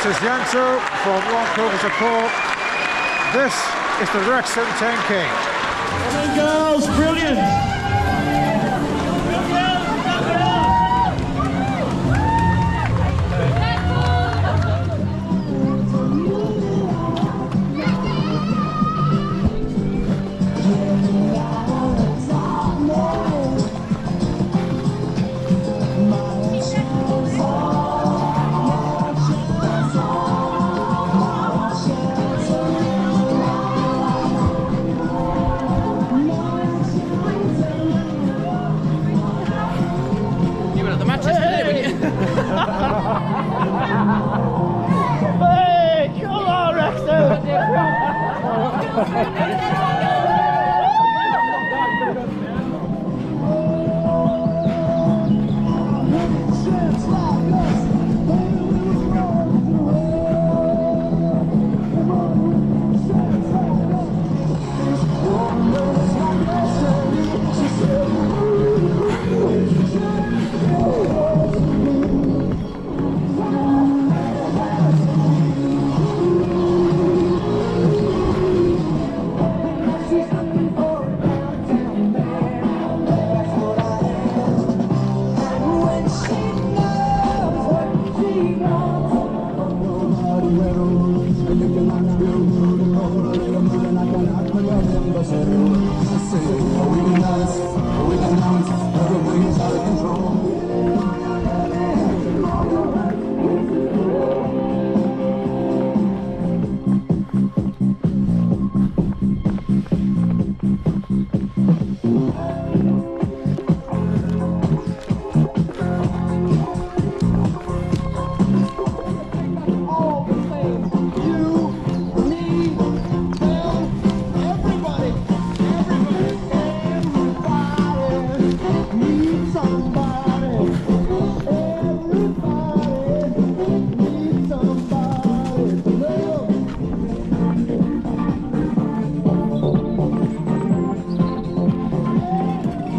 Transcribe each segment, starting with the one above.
is Yanto from Roncover Support. This is the Wrexham 10K. Come on, girls, brilliant! Hey, come on, Wrexham!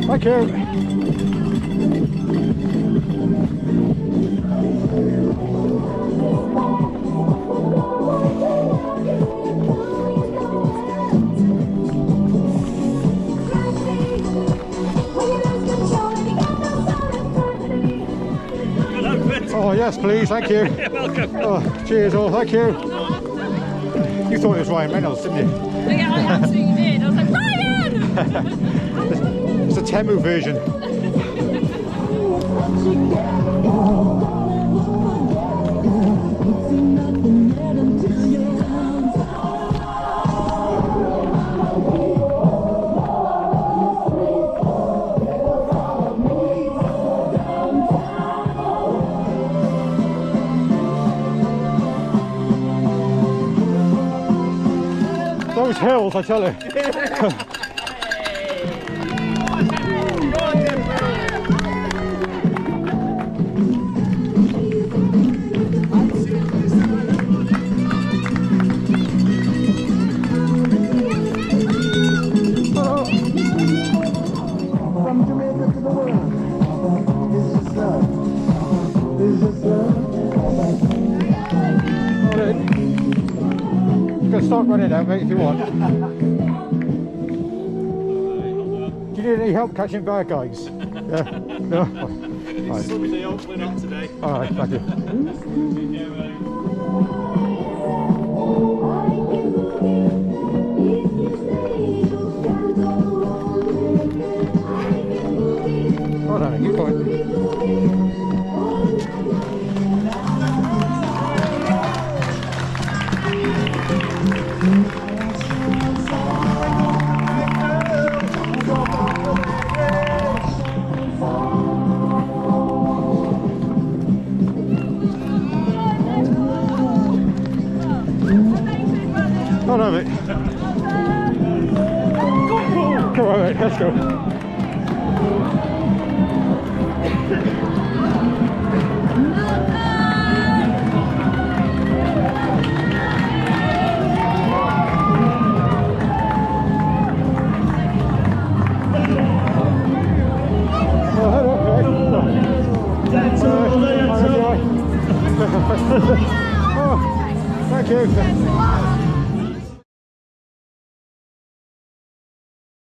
Thank you. Oh yes, please, thank you. You're welcome. Oh, cheers, all, thank you. You thought it was Ryan Reynolds, didn't you? Yeah, I absolutely did. I was like, Ryan! It's a Temu version. Those hills, I tell you. You can start running now, mate, if you want. Do you need any help catching bad guys? Yeah? No? Right. Sunday, hopefully not today. Alright, thank you. Hold on, keep going. Hold on, mate. Come on, mate, let's go. Oh, thank you.